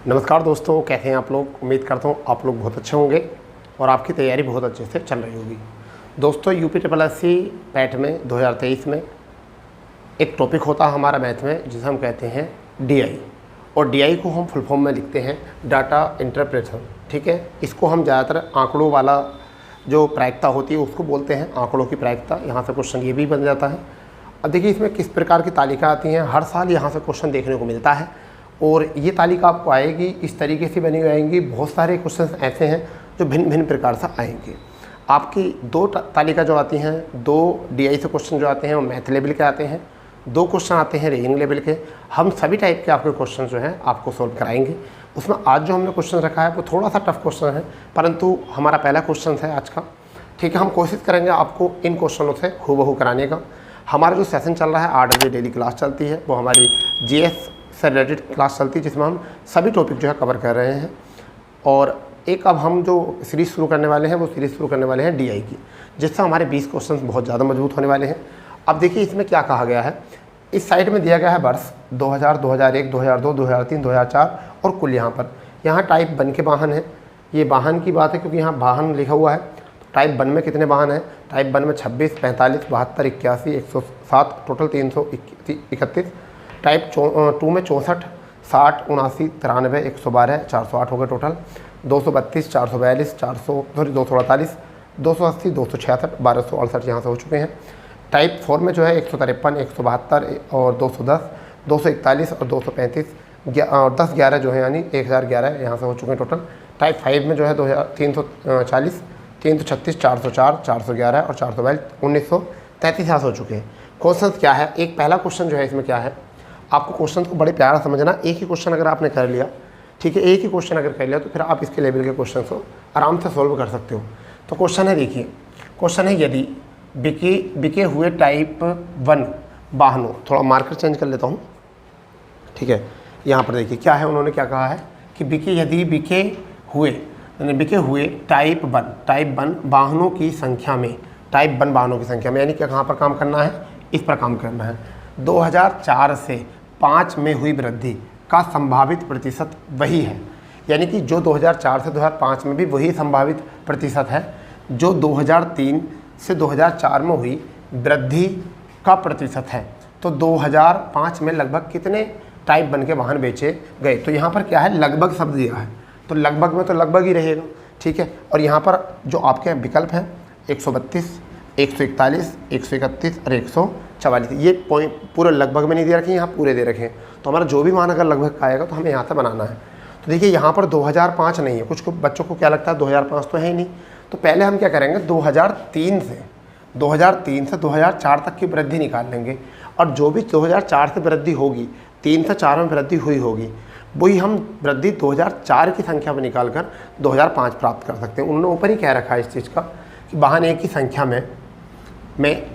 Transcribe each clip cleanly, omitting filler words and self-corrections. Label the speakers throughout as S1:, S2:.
S1: नमस्कार दोस्तों, कैसे हैं आप लोग। उम्मीद करता हूँ आप लोग बहुत अच्छे होंगे और आपकी तैयारी बहुत अच्छे से चल रही होगी। दोस्तों, UPSSC पैट में 2023 में एक टॉपिक होता है हमारा मैथ में जिसे हम कहते हैं DI, और DI को हम फुल फॉर्म में लिखते हैं डाटा इंटरप्रेशन। ठीक है, इसको हम ज़्यादातर आंकड़ों वाला जो प्रायिकता होती है उसको बोलते हैं, आंकड़ों की प्रायिकता। यहाँ से क्वेश्चन ये भी बन जाता है। अब देखिए इसमें किस प्रकार की तालिका आती हैं, हर साल यहाँ से क्वेश्चन देखने को मिलता है और ये तालिका आपको आएगी इस तरीके से बनी हुई आएंगी। बहुत सारे क्वेश्चन ऐसे हैं जो भिन्न भिन्न प्रकार से आएंगे। आपकी दो तालिका जो आती हैं, दो DI से क्वेश्चन जो आते हैं वो मैथ लेवल के आते हैं, दो क्वेश्चन आते हैं रीजनिंग लेवल के। हम सभी टाइप के आपके क्वेश्चन जो हैं आपको सोल्व कराएंगे। उसमें आज जो हमने क्वेश्चन रखा है वो थोड़ा सा टफ क्वेश्चन है, परंतु हमारा पहला क्वेश्चन है आज का। ठीक है, हम कोशिश करेंगे आपको इन क्वेश्चनों से हूबहू कराने का। हमारा जो सेशन चल रहा है 8 बजे डेली क्लास चलती है, वो हमारी GS से रिलेटेड क्लास चलती है जिसमें हम सभी टॉपिक जो है कवर कर रहे हैं। और एक अब हम जो सीरीज़ शुरू करने वाले हैं वो सीरीज़ शुरू करने वाले हैं DI की, जिससे हमारे 20 क्वेश्चन बहुत ज़्यादा मजबूत होने वाले हैं। अब देखिए इसमें क्या कहा गया है, इस साइड में दिया गया है वर्ष 2000, 2001, 2002, 2003, 2004 और कुल यहाँ टाइप 1 के वाहन है। ये वाहन की बात है क्योंकि यहाँ वाहन लिखा हुआ है। तो टाइप 1 में कितने वाहन हैं? टाइप 1 में 26, 45, 72, 81, 107, टोटल 331। टाइप 2 में 64, 60, 79, 93, 112, 408 हो गए टोटल। 232, 442, 248, 280, 266, 1268 यहाँ से हो चुके हैं। टाइप 4 में जो है 153, 172 और 210, 241 और 235 और 10, 11 जो है यानी 1011 यहाँ से हो चुके हैं टोटल। टाइप 5 में जो है 340, 336, 404, 411 और 442, 1933 यहाँ से हो चुके हैं। क्वेश्चन क्या है, एक पहला क्वेश्चन जो है इसमें क्या है, आपको क्वेश्चन को बड़े प्यारा समझना। एक ही क्वेश्चन अगर आपने कर लिया, ठीक है, एक ही क्वेश्चन अगर कर लिया तो फिर आप इसके लेवल के क्वेश्चन को आराम से सॉल्व कर सकते हो। तो क्वेश्चन है, देखिए क्वेश्चन है, यदि बिके हुए टाइप 1 वाहनों, थोड़ा मार्कर चेंज कर लेता हूँ। ठीक है, यहाँ पर देखिए क्या है, उन्होंने क्या कहा है कि यदि बिके हुए टाइप 1 वाहनों की संख्या में, टाइप 1 वाहनों की संख्या में, यानी कि कहाँ पर काम करना है, इस पर काम करना है। 2004 से 5 में हुई वृद्धि का संभावित प्रतिशत वही है, यानी कि जो 2004 से 2005 में भी वही संभावित प्रतिशत है जो 2003 से 2004 में हुई वृद्धि का प्रतिशत है। तो 2005 में लगभग कितने टाइप 1 के वाहन बेचे गए? तो यहाँ पर क्या है, लगभग शब्द दिया है, तो लगभग में तो लगभग ही रहेगा। ठीक है, और यहाँ पर जो आपके विकल्प हैं 132, 141, 131 और 144, ये पॉइंट पूरे लगभग में नहीं दे रखे, यहाँ पूरे दे रखे हैं। तो हमारा जो भी मान अगर लगभग आएगा तो हमें यहाँ से बनाना है। तो देखिए यहाँ पर 2005 नहीं है, कुछ बच्चों को क्या लगता है 2005 तो है ही नहीं। तो पहले हम क्या करेंगे, 2003 से 2004 तक की वृद्धि निकाल लेंगे, और जो भी 2004 से वृद्धि होगी, 3 से 4 में वृद्धि हुई होगी, वही हम वृद्धि 2004 की संख्या में निकाल कर 2005 प्राप्त कर सकते हैं। उन्होंने ऊपर ही कह रखा है इस चीज़ का कि वाहन एक की संख्या में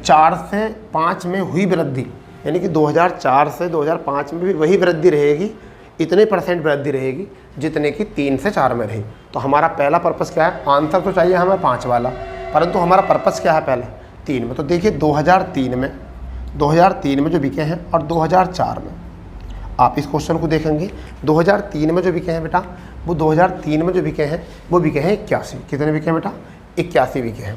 S1: 4 से 5 में हुई वृद्धि, यानी कि 2004 से 2005 में भी वही वृद्धि रहेगी, इतने % वृद्धि रहेगी जितने की 3 से 4 में रही। तो हमारा पहला पर्पस क्या है, आंसर तो चाहिए हमें 5 वाला, परंतु हमारा पर्पस क्या है पहले 3 में। तो देखिए 2003 में जो बिके हैं और 2004 में, आप इस क्वेश्चन को देखेंगे 2003 में जो बिके हैं बेटा, वो 2003 में जो बिके हैं वो बिके हैं 81। कितने बिके हैं बेटा? 81 बिके हैं।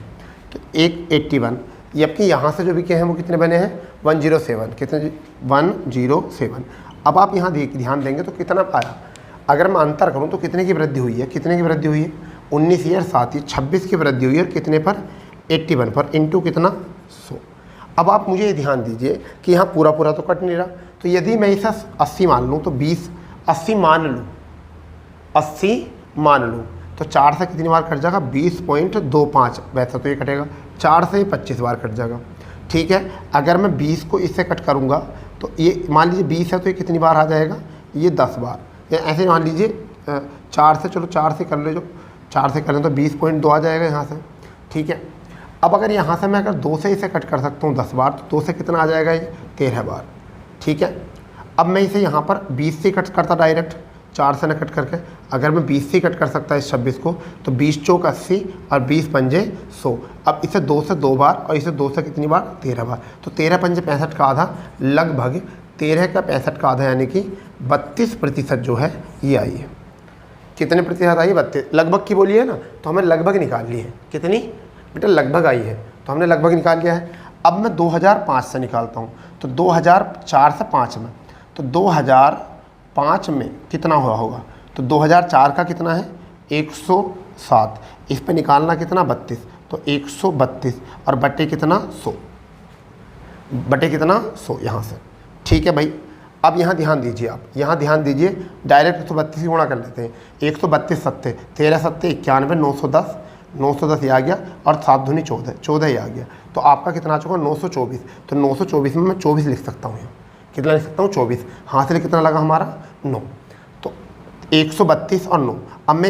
S1: तो 81, जबकि यहाँ से जो बिके हैं वो कितने बने हैं 107। कितने? 107। अब आप यहाँ ध्यान देंगे तो कितना आया, अगर मैं अंतर करूँ तो कितने की वृद्धि हुई है, कितने की वृद्धि हुई है 19 और 7 26 की वृद्धि हुई है, और कितने पर 81 पर, इंटू कितना 100। अब आप मुझे ध्यान दीजिए कि यहाँ पूरा तो कट नहीं रहा। तो यदि मैं इसे 80 मान लूँ तो 80 मान लूँ तो 4 से कितनी बार कट जाएगा 20.25, वैसा तो ये कटेगा 4 से 25 बार कट जाएगा। ठीक है, अगर मैं 20 को इससे कट करूँगा तो ये मान लीजिए 20 है तो ये कितनी बार आ जाएगा, ये 10 बार, या ऐसे मान लीजिए 4 से, चलो 4 से कर ले, जो 4 से कर लें तो 20.2 आ जाएगा यहाँ से। ठीक है, अब अगर यहाँ से मैं अगर 2 से इसे कट कर सकता हूँ 10 बार, तो 2 से कितना आ जाएगा ये 13 बार। ठीक है, अब मैं इसे यहाँ पर 20 से कट करता डायरेक्ट, 4 से न कट करके, अगर मैं 20 से कट कर सकता इस 26 को तो 20 चौक 80 और 20 पंजे 100। अब इसे 2 से 2 बार और इसे 2 से कितनी बार 13 बार, तो 13 पंजे 65 का आधा, लगभग 13 का 65 का आधा, यानी कि 32% जो है ये आई है। कितने प्रतिशत आई? 32। लगभग की बोली है ना, तो हमें लगभग निकाल ली है। कितनी बेटा? लगभग आई है, तो हमने लगभग निकाल लिया है। अब मैं 2005 से निकालता हूँ, तो 2004 से 5 में, तो 2005 में कितना हुआ होगा? तो 2004 का कितना है? 107। इस पे निकालना कितना? 32, तो 132 और बटे कितना? 100, बटे कितना? 100 यहाँ से। ठीक है भाई, अब यहाँ ध्यान दीजिए, आप यहाँ ध्यान दीजिए, डायरेक्ट 132 से गुणा कर लेते हैं। 132 सत्ते 13 सत्ते 91, 910, 910 ये आ गया, और 7 दूनी 14, 14 ये आ गया। तो आपका कितना आ चुका? 924। तो 924 में मैं 24 लिख सकता हूँ यहाँ। कितना लिख सकता हूँ? 24। हाथ से कितना लगा हमारा? 9। तो 132 और 9। अब मैं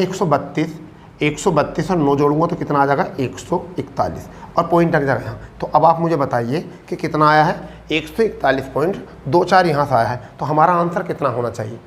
S1: 132 और 9 जोड़ूंगा तो कितना आ जाएगा? 141, और पॉइंट लग जाएगा यहाँ। तो अब आप मुझे बताइए कि कितना आया है? 141.24 यहाँ से आया है। तो हमारा आंसर कितना होना चाहिए?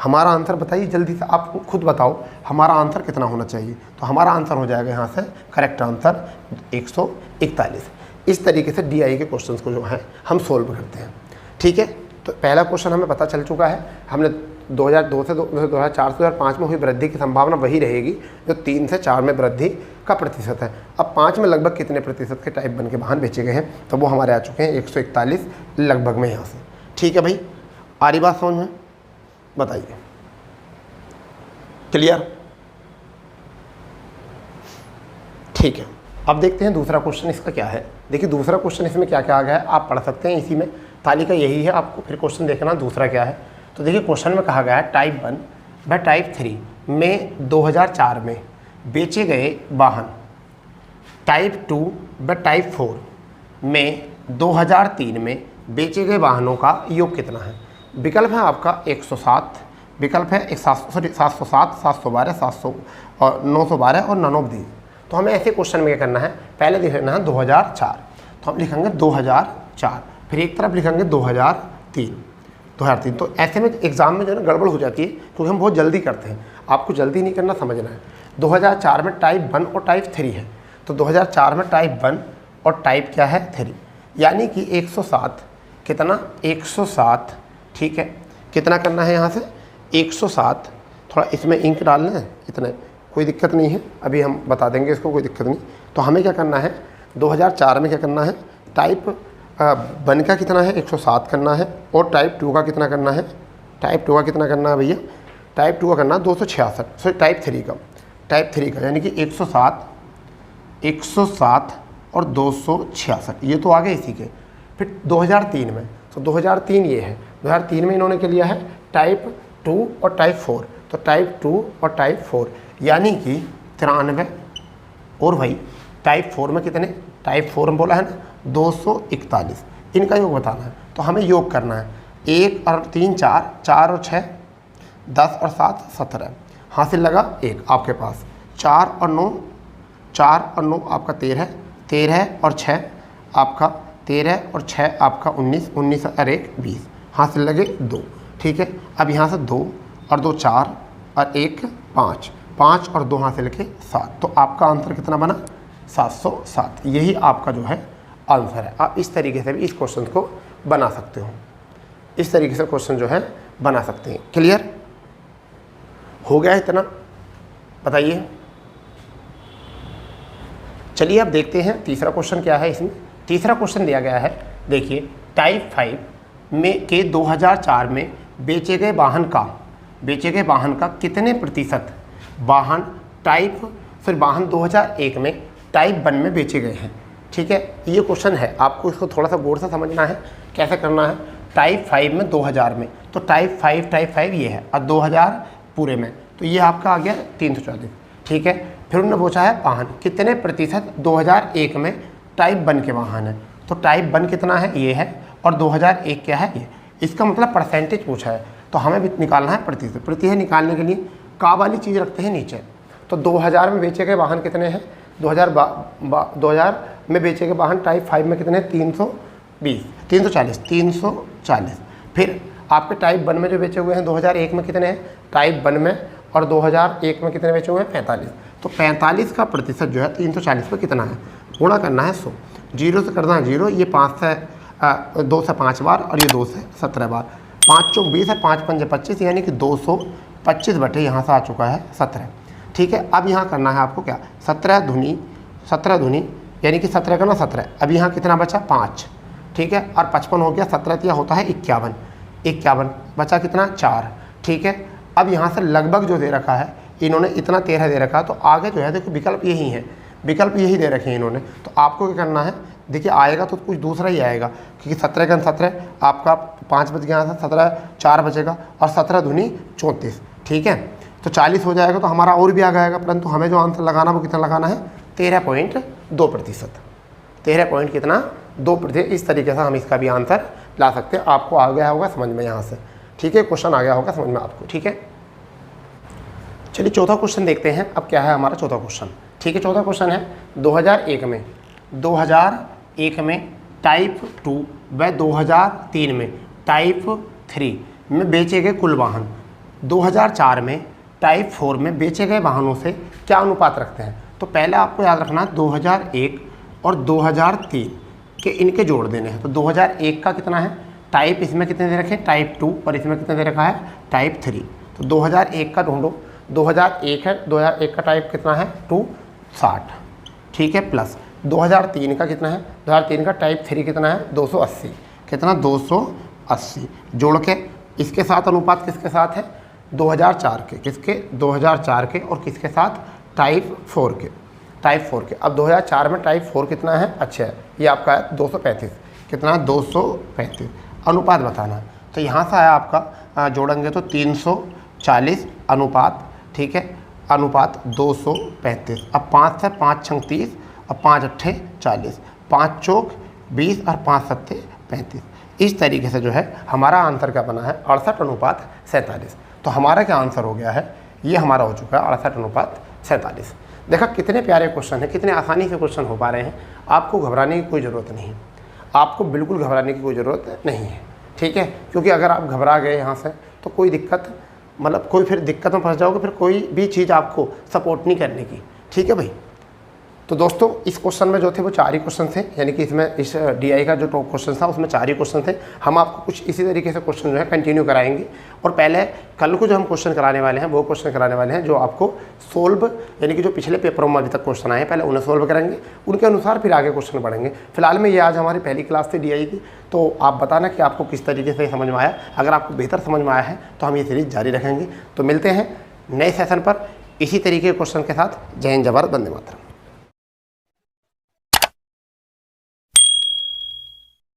S1: हमारा आंसर बताइए जल्दी से, आप खुद बताओ हमारा आंसर कितना होना चाहिए। तो हमारा आंसर हो जाएगा यहाँ से, करेक्ट आंसर 141। इस तरीके से DI के क्वेश्चंस को जो है हम सोल्व करते हैं। ठीक है, तो पहला क्वेश्चन हमें पता चल चुका है। हमने 2002 से 2004 से 2005 में हुई वृद्धि की संभावना वही रहेगी जो 3 से 4 में वृद्धि का प्रतिशत है। अब 5 में लगभग कितने प्रतिशत के टाइप बन के वाहन बेचे गए हैं? तो वो हमारे आ चुके हैं 141 लगभग में यहाँ से। ठीक है भाई, आ रही बात समझ में? बताइए, क्लियर? ठीक है, अब देखते हैं दूसरा क्वेश्चन इसका क्या है। देखिए दूसरा क्वेश्चन इसमें क्या क्या आ गया है, आप पढ़ सकते हैं, इसी में तालिका यही है, आपको फिर क्वेश्चन देखना दूसरा क्या है। तो देखिए क्वेश्चन में कहा गया है टाइप 1 व टाइप 3 में 2004 में बेचे गए वाहन, टाइप 2 व टाइप 4 में 2003 में बेचे गए वाहनों का योग कितना है? विकल्प है आपका 107, विकल्प है 707, 712, 700 और 912 और नन ऑफ दीज। तो हमें ऐसे क्वेश्चन में क्या करना है? पहले लिखना है 2004, तो हम लिखेंगे 2004, फिर एक तरफ लिखेंगे 2003। तो ऐसे में एग्जाम में जो है ना गड़बड़ हो जाती है, क्योंकि हम बहुत जल्दी करते हैं। आपको जल्दी नहीं करना, समझना है। 2004 में टाइप 1 और टाइप 3 है, तो 2004 में टाइप 1 और टाइप क्या है? 3, यानी कि 107 कितना? 107। ठीक है, कितना करना है यहाँ से? 107। थोड़ा इसमें इंक डालना है, इतना कोई दिक्कत नहीं है, अभी हम बता देंगे इसको, कोई दिक्कत नहीं। तो हमें क्या करना है? 2004 में क्या करना है? टाइप 1 का कितना है? 107 करना है, और टाइप 2 का कितना करना है? टाइप 2 का कितना करना है भैया? टाइप 2 का करना है 266। सॉरी, टाइप 3 का यानी कि 107 और 266, ये तो आ गए इसी के। फिर 2003 में, तो 2003 ये है, 2003 में इन्होंने क्या लिया है? टाइप 2 और टाइप 4, तो टाइप 2 और टाइप 4 यानी कि 93। और भाई टाइप 4 में कितने? टाइप 4 में बोला है ना 241, इनका योग बताना है। तो हमें योग करना है, 1 और 3 4, 4 और 6 10 और 7 17, हासिल लगा 1 आपके पास। 4 और 9 आपका 13 और 6 आपका 13 और 6 आपका 19, 19 और 1 20, हासिल लगे 2। ठीक है, अब यहाँ से 2 और 2 4 और 1 5, 5 और 2 हासिल के 7। तो आपका आंसर कितना बना? 707। यही आपका जो है आंसर है। आप इस तरीके से भी इस क्वेश्चन को बना सकते हो, इस तरीके से क्वेश्चन जो है बना सकते हैं। क्लियर हो गया इतना? बताइए। चलिए अब देखते हैं तीसरा क्वेश्चन क्या है। इसमें तीसरा क्वेश्चन दिया गया है, देखिए टाइप 5 में के 2004 में बेचे गए वाहन का कितने प्रतिशत वाहन वाहन 2001 में टाइप 1 में बेचे गए हैं। ठीक है, ये क्वेश्चन है, आपको इसको थोड़ा सा गौर से समझना है। कैसे करना है? टाइप 5 में 2000 में, तो टाइप 5 ये है, और 2000 पूरे में, तो ये आपका आ गया 340। ठीक है, फिर उन्होंने पूछा है वाहन कितने प्रतिशत 2001 में टाइप 1 के वाहन है। तो टाइप 1 कितना है? ये है, और 2001 क्या है? ये। इसका मतलब परसेंटेज पूछा है, तो हमें भी निकालना है प्रतिशत। प्रतिशत निकालने के लिए का वाली चीज़ रखते हैं नीचे। तो 2000 में बेचे गए वाहन कितने हैं? 2000 में बेचे गए वाहन टाइप 5 में कितने? 340। फिर आपके टाइप 1 में जो बेचे हुए हैं 2001 में कितने हैं? टाइप 1 में और 2001 में कितने बेचे हुए हैं? 45। तो 45 का प्रतिशत जो है 340 पर कितना है? गुणा करना है 100, 0 से करना है 0, ये 2 से 5 बार, और ये 2 से 17 बार। 5 चौक 20 है, 5 पंजे 25, यानी कि 200 25 बटे यहाँ से आ चुका है 17। ठीक है, अब यहाँ करना है आपको क्या, 17 दूनी यानी कि 17 का ना 17। अब यहाँ कितना बचा 5। ठीक है, और 55 हो गया, 17 तिया होता है 51 बचा कितना 4। ठीक है, अब यहाँ से लगभग जो दे रखा है इन्होंने इतना 13 दे रखा है, तो आगे जो है देखो विकल्प यही है, विकल्प यही दे रखे हैं इन्होंने। तो आपको क्या करना है, देखिए आएगा तो कुछ दूसरा ही आएगा, क्योंकि 17 का 17 आपका 5 बच गया, 17 4 बचेगा और 17 दूनी 34। ठीक है, तो 40 हो जाएगा, तो हमारा और भी आ जाएगा, परंतु हमें जो आंसर लगाना वो कितना लगाना है 13.2%। 13.2%। इस तरीके से हम इसका भी आंसर ला सकते हैं। आपको आ गया होगा समझ में यहाँ से। ठीक है, क्वेश्चन आ गया होगा समझ में आपको। ठीक है, चलिए चौथा क्वेश्चन देखते हैं। अब क्या है हमारा चौथा क्वेश्चन। ठीक है, चौथा क्वेश्चन है 2001 में टाइप 2 व 2003 में टाइप 3 में बेचे गए कुल वाहन 2004 में टाइप 4 में बेचे गए वाहनों से क्या अनुपात रखते हैं। तो पहले आपको याद रखना 2001 और 2003 के इनके जोड़ देने हैं। तो 2001 का कितना है, टाइप इसमें कितने दे रखे हैं टाइप 2, और इसमें कितने दे रखा है टाइप 3। तो 2001 का ढूंढो, 2001 है, 2001 का टाइप कितना है 260। ठीक है, प्लस 2003 का कितना है, 2003 का टाइप 3 कितना है 280। कितना 280 जोड़ के इसके साथ अनुपात किसके साथ है 2004 के, किसके 2004 के, और किसके साथ टाइप 4 के, टाइप 4 के। अब 2004 में टाइप 4 कितना है, अच्छा है ये आपका है 235। कितना 235 अनुपात बताना है। तो यहाँ से आया आपका जोड़ेंगे तो 340 अनुपात। ठीक है, अनुपात 235। अब 5 से 5 छंग 30, अब 5 अट्ठे 40, 5 चौक 20 और 5 सत्ते 35। इस तरीके से जो है हमारा आंसर क्या बना है 68 अनुपात 47। तो हमारा क्या आंसर हो गया है, ये हमारा हो चुका है 68 अनुपात 47। देखा कितने प्यारे क्वेश्चन हैं, कितने आसानी से क्वेश्चन हो पा रहे हैं। आपको घबराने की कोई ज़रूरत नहीं, आपको बिल्कुल घबराने की कोई ज़रूरत नहीं है। ठीक है, क्योंकि अगर आप घबरा गए यहाँ से तो कोई दिक्कत, मतलब कोई फिर दिक्कत में फंस जाओगे, फिर कोई भी चीज़ आपको सपोर्ट नहीं करने की। ठीक है भाई, तो दोस्तों इस क्वेश्चन में जो थे वो 4 ही क्वेश्चन थे, यानी कि इसमें इस DI का जो टॉप क्वेश्चन था उसमें 4 ही क्वेश्चन थे। हम आपको कुछ इसी तरीके से क्वेश्चन जो है कंटिन्यू कराएंगे, और पहले कल को जो हम क्वेश्चन कराने वाले हैं वो क्वेश्चन कराने वाले हैं जो आपको सोल्व, यानी कि जो पिछले पेपरों में अभी तक क्वेश्चन आए हैं पहले उन्हें सोल्व करेंगे, उनके अनुसार फिर आगे क्वेश्चन पढ़ेंगे। फिलहाल में ये आज हमारी पहली क्लास थी DI की, तो आप बताना कि आपको किस तरीके से समझ में आया। अगर आपको बेहतर समझ में आया है तो हम ये सीरीज जारी रखेंगे। तो मिलते हैं नए सेशन पर इसी तरीके के क्वेश्चन के साथ। जय हिंद, जय भारत, वंदे मातरम।